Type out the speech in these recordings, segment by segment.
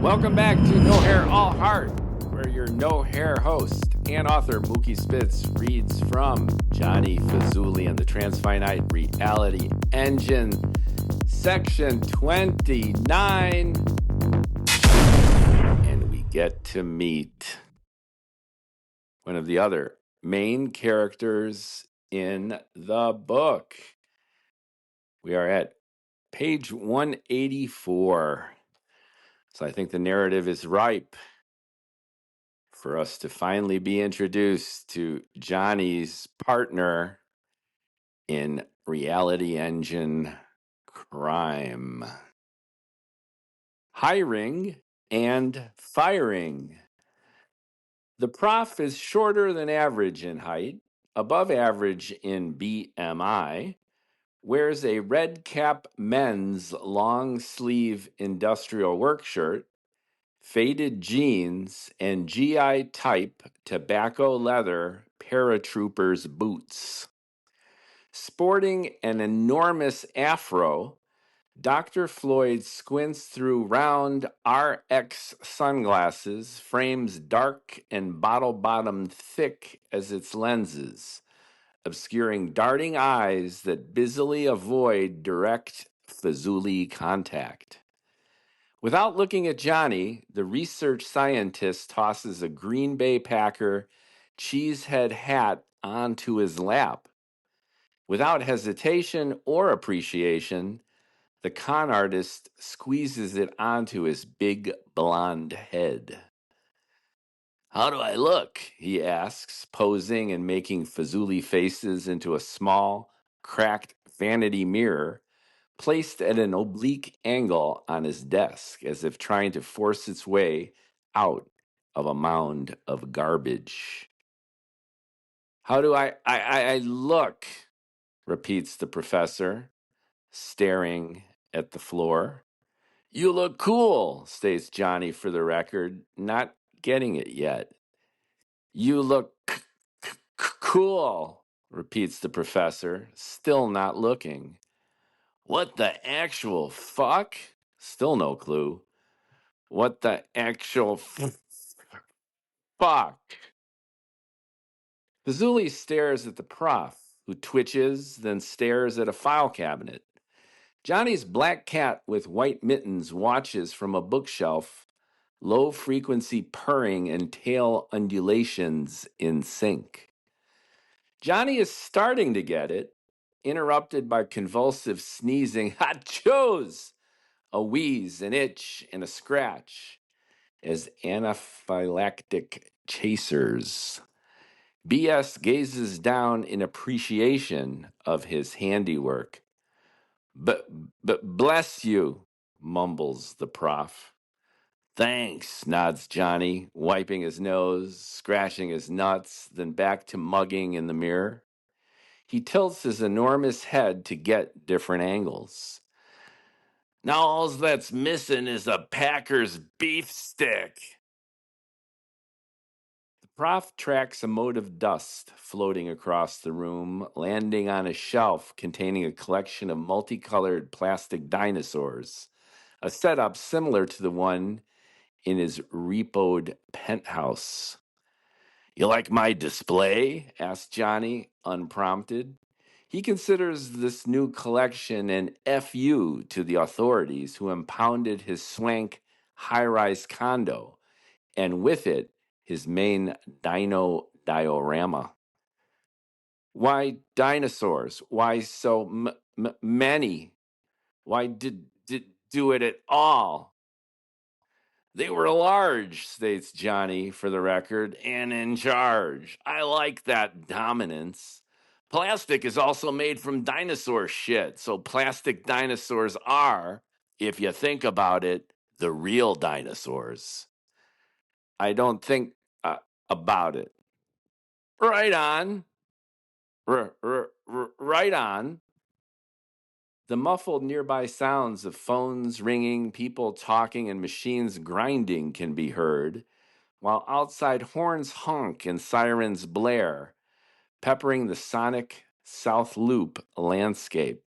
Welcome back to No Hair, All Heart, where your no hair host and author Mookie Spitz reads from Jonnie Fazoolie and the Transfinite Reality Engine, section 29. And we get to meet one of the other main characters in the book. We are at page 184. So I think the narrative is ripe for us to finally be introduced to Jonnie's partner in Reality Engine crime. Hiring and firing. The prof is shorter than average in height, above average in BMI, wears a red cap men's long sleeve industrial work shirt, faded jeans, and GI type tobacco leather paratroopers boots. Sporting an enormous afro, Dr. Floyd squints through round RX sunglasses, frames dark and bottle-bottomed thick as its lenses, obscuring darting eyes that busily avoid direct Fazoolie contact. Without looking at Jonnie, the research scientist tosses a Green Bay Packer cheesehead hat onto his lap. Without hesitation or appreciation, the con artist squeezes it onto his big blonde head. "How do I look?" he asks, posing and making Fazoolie faces into a small, cracked vanity mirror placed at an oblique angle on his desk, as if trying to force its way out of a mound of garbage. "How do I look?" repeats the professor, staring at the floor. "You look cool," states Jonnie for the record, not getting it yet. "You look cool," repeats the professor, still not looking. "What the actual fuck?" Still no clue. "What the actual fuck?" Fazoolie stares at the prof, who twitches, then stares at a file cabinet. Jonnie's black cat with white mittens watches from a bookshelf, low-frequency purring and tail undulations in sync. Jonnie is starting to get it, interrupted by convulsive sneezing, "Achooz!" a wheeze, an itch, and a scratch, as anaphylactic chasers. BS gazes down in appreciation of his handiwork. But bless you," mumbles the prof. "Thanks," nods Jonnie, wiping his nose, scratching his nuts, then back to mugging in the mirror. He tilts his enormous head to get different angles. "Now all that's missing is a Packers beef stick." The prof tracks a mote of dust floating across the room, landing on a shelf containing a collection of multicolored plastic dinosaurs, a setup similar to the one in his repoed penthouse. "You like my display?" asks Jonnie, unprompted. He considers this new collection an FU to the authorities who impounded his swank high-rise condo, and with it, his main dino diorama. "Why dinosaurs? Why so many? Why did do it at all?" "They were large," states Jonnie for the record, "and in charge. I like that dominance. Plastic is also made from dinosaur shit, so plastic dinosaurs are, if you think about it, the real dinosaurs." "I don't think about it." "Right on. Right on." The muffled nearby sounds of phones ringing, people talking, and machines grinding can be heard, while outside horns honk and sirens blare, peppering the sonic South Loop landscape.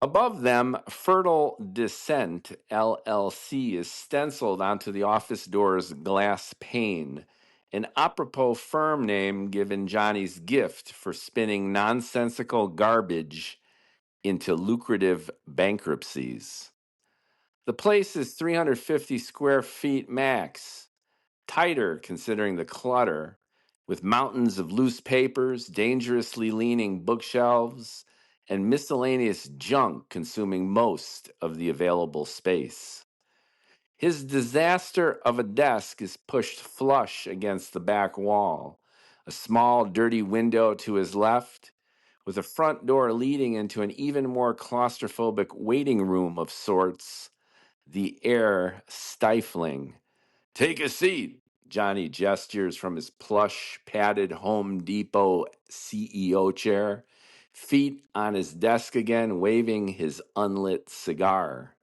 Above them, Fertile Descent LLC is stenciled onto the office door's glass pane, an apropos firm name given Johnny's gift for spinning nonsensical garbage into lucrative bankruptcies. The place is 350 square feet max, tighter considering the clutter, with mountains of loose papers, dangerously leaning bookshelves, and miscellaneous junk consuming most of the available space. His disaster of a desk is pushed flush against the back wall, a small, dirty window to his left, with a front door leading into an even more claustrophobic waiting room of sorts, the air stifling. Take a seat. Johnny gestures from his plush, padded Home Depot CEO chair, feet on his desk again, waving his unlit cigar.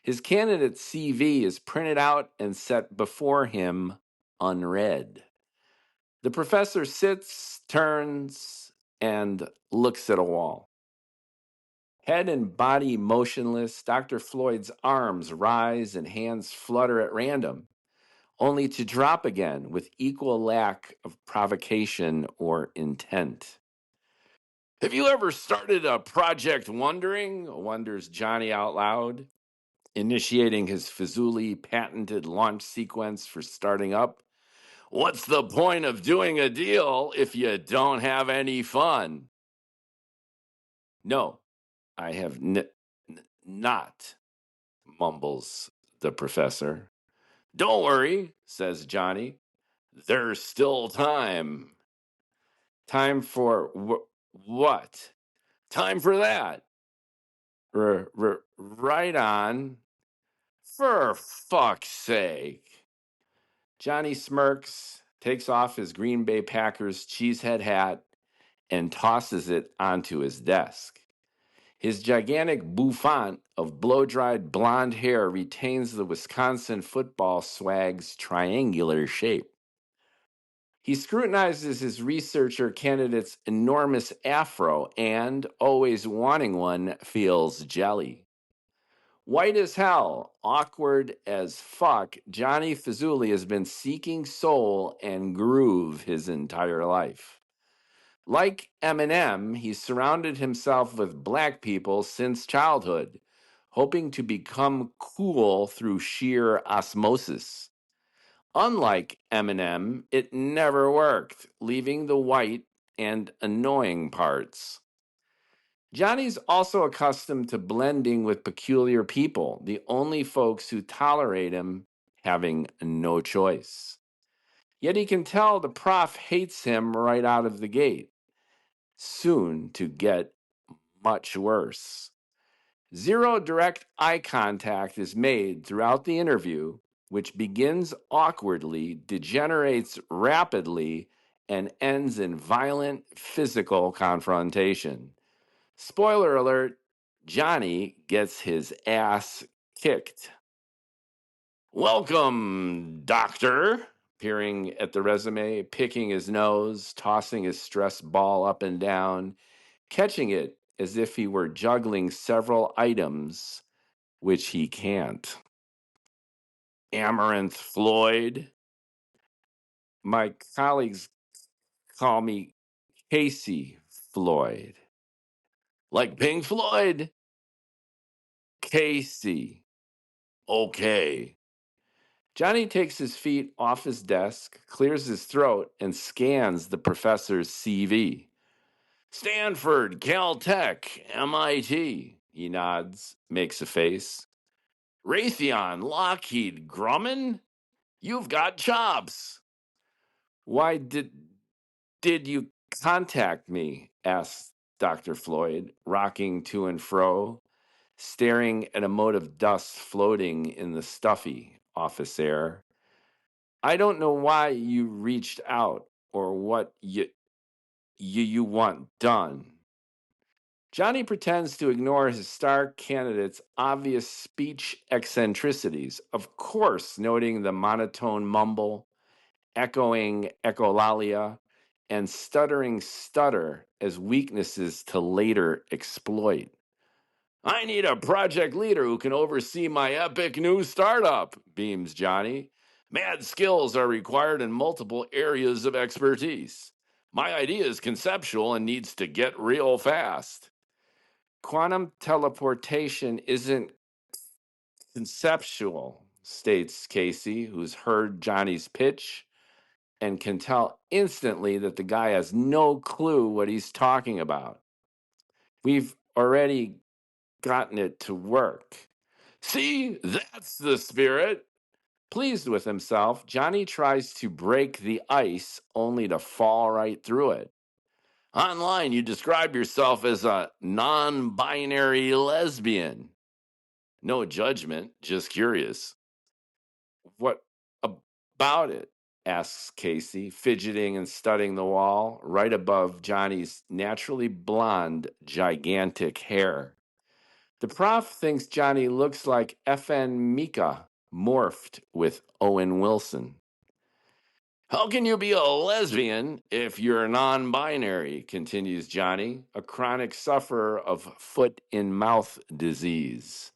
His candidate CV is printed out and set before him, unread. The professor sits, turns, and looks at a wall. Head and body motionless, Dr. Floyd's arms rise and hands flutter at random, only to drop again with equal lack of provocation or intent. Have you ever started a project wondering? Wonders Johnny out loud, initiating his Fazoolie patented launch sequence for starting up. What's the point of doing a deal if you don't have any fun? No, I have not, mumbles the professor. Don't worry, says Johnny. There's still time. Time for what? Time for that. Right on. For fuck's sake. Johnny smirks, takes off his Green Bay Packers cheesehead hat, and tosses it onto his desk. His gigantic bouffant of blow-dried blonde hair retains the Wisconsin football swag's triangular shape. He scrutinizes his researcher candidate's enormous afro and, always wanting one, feels jelly. White as hell, awkward as fuck, Jonnie Fazoolie has been seeking soul and groove his entire life. Like Eminem, he's surrounded himself with black people since childhood, hoping to become cool through sheer osmosis. Unlike Eminem, it never worked, leaving the white and annoying parts. Johnny's also accustomed to blending with peculiar people, the only folks who tolerate him having no choice. Yet he can tell the prof hates him right out of the gate, soon to get much worse. Zero direct eye contact is made throughout the interview, which begins awkwardly, degenerates rapidly, and ends in violent physical confrontation. Spoiler alert, Johnny gets his ass kicked. Welcome, doctor, peering at the resume, picking his nose, tossing his stress ball up and down, catching it as if he were juggling several items, which he can't. Amaranth Floyd. My colleagues call me Casey Floyd. Like Pink Floyd? Casey. Okay. Johnny takes his feet off his desk, clears his throat, and scans the professor's CV. Stanford, Caltech, MIT. He nods, makes a face. Raytheon, Lockheed, Grumman? You've got chops. Why did you contact me? Asked Dr. Floyd, rocking to and fro, staring at a mote of dust floating in the stuffy office air. I don't know why you reached out or what you want done. Johnny pretends to ignore his star candidate's obvious speech eccentricities, of course, noting the monotone mumble, echoing echolalia, and stuttering stutter as weaknesses to later exploit. I need a project leader who can oversee my epic new startup, beams Jonnie. Mad skills are required in multiple areas of expertise. My idea is conceptual and needs to get real fast. Quantum teleportation isn't conceptual, states Casey, who's heard Johnny's pitch and can tell instantly that the guy has no clue what he's talking about. We've already gotten it to work. See, that's the spirit. Pleased with himself, Johnny tries to break the ice only to fall right through it. Online, you describe yourself as a non binary lesbian. No judgment, just curious. What about it? Asks Casey, fidgeting and studying the wall right above Johnny's naturally blonde, gigantic hair. The prof thinks Johnny looks like FN Mika morphed with Owen Wilson. How can you be a lesbian if you're non binary? Continues Johnny, a chronic sufferer of foot in mouth disease.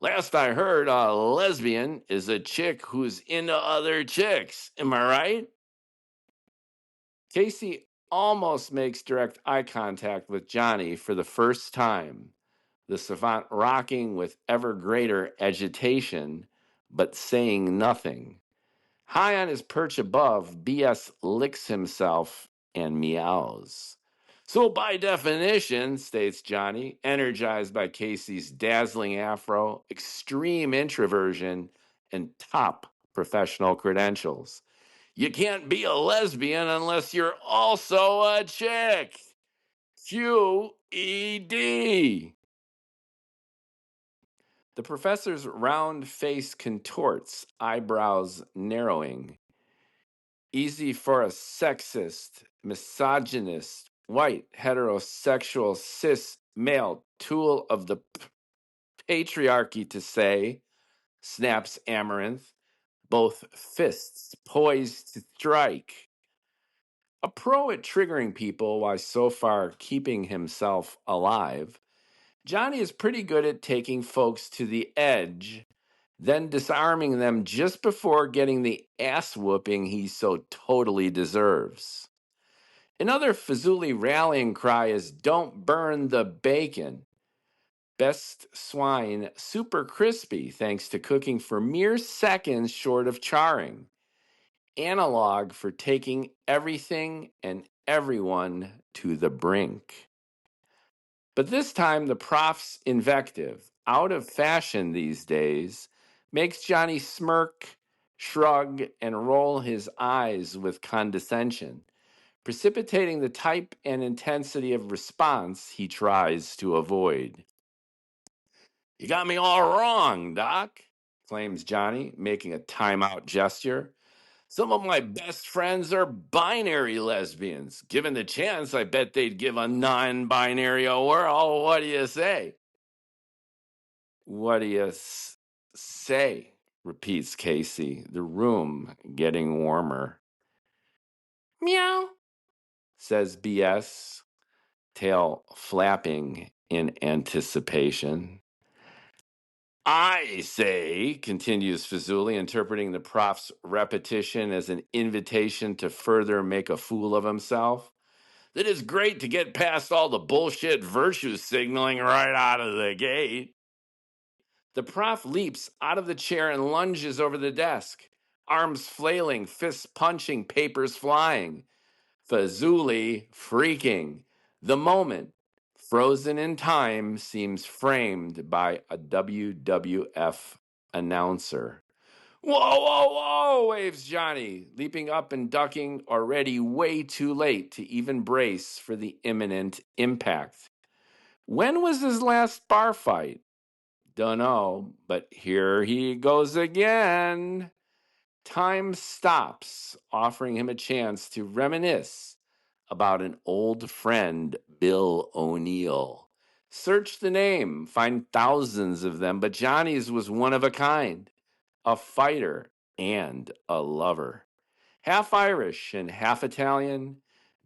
Last I heard, a lesbian is a chick who's into other chicks. Am I right? Casey almost makes direct eye contact with Johnny for the first time, the savant rocking with ever greater agitation, but saying nothing. High on his perch above, BS licks himself and meows. So, by definition, states Johnny, energized by Casey's dazzling afro, extreme introversion, and top professional credentials, you can't be a lesbian unless you're also a chick. QED. The professor's round face contorts, eyebrows narrowing. Easy for a sexist, misogynist, white, heterosexual, cis male tool of the patriarchy to say, snaps Amaranth, both fists poised to strike. A pro at triggering people while so far keeping himself alive, Johnny is pretty good at taking folks to the edge, then disarming them just before getting the ass whooping he so totally deserves. Another Fazoolie rallying cry is don't burn the bacon. Best swine super crispy thanks to cooking for mere seconds short of charring. Analog for taking everything and everyone to the brink. But this time, the prof's invective, out of fashion these days, makes Johnny smirk, shrug, and roll his eyes with condescension, precipitating the type and intensity of response he tries to avoid. You got me all wrong, Doc, claims Johnny, making a timeout gesture. Some of my best friends are binary lesbians. Given the chance, I bet they'd give a non-binary a whirl. What do you say? What do you say? Repeats Casey, the room getting warmer. Meow, says BS, tail flapping in anticipation. I say, continues Fazoolie, interpreting the prof's repetition as an invitation to further make a fool of himself, that it's great to get past all the bullshit virtue signaling right out of the gate. The prof leaps out of the chair and lunges over the desk, arms flailing, fists punching, papers flying. Fazoolie freaking. The moment, frozen in time, seems framed by a WWF announcer. Whoa, whoa, whoa, waves Johnny, leaping up and ducking, already way too late to even brace for the imminent impact. When was his last bar fight? Dunno, but here he goes again. Time stops, offering him a chance to reminisce about an old friend, Bill O'Neill. Search the name, find thousands of them, but Johnny's was one of a kind, a fighter and a lover. Half Irish and half Italian,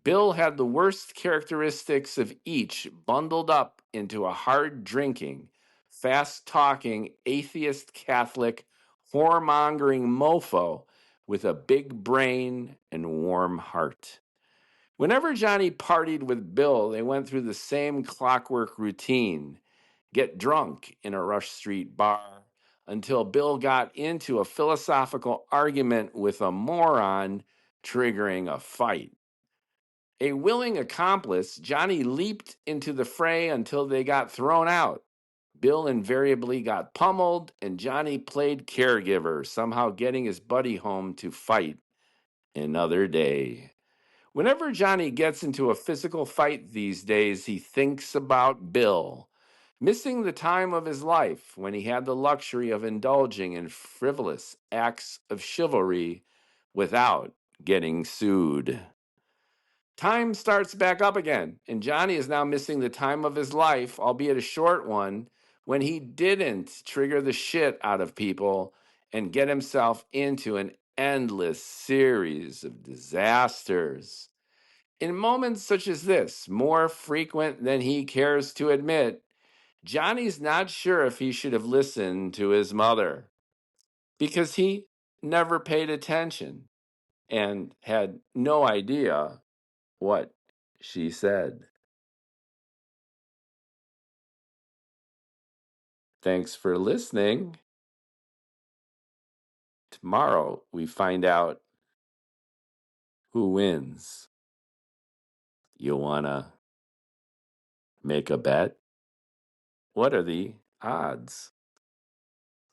Bill had the worst characteristics of each bundled up into a hard drinking, fast-talking, atheist Catholic, whoremongering mofo with a big brain and warm heart. Whenever Jonnie partied with Bill, they went through the same clockwork routine. Get drunk in a Rush Street bar until Bill got into a philosophical argument with a moron, triggering a fight. A willing accomplice, Jonnie leaped into the fray until they got thrown out. Bill invariably got pummeled, and Jonnie played caregiver, somehow getting his buddy home to fight another day. Whenever Jonnie gets into a physical fight these days, he thinks about Bill, missing the time of his life when he had the luxury of indulging in frivolous acts of chivalry without getting sued. Time starts back up again, and Jonnie is now missing the time of his life, albeit a short one, when he didn't trigger the shit out of people and get himself into an endless series of disasters. In moments such as this, more frequent than he cares to admit, Johnny's not sure if he should have listened to his mother because he never paid attention and had no idea what she said. Thanks for listening. Tomorrow we find out who wins. You wanna make a bet? What are the odds?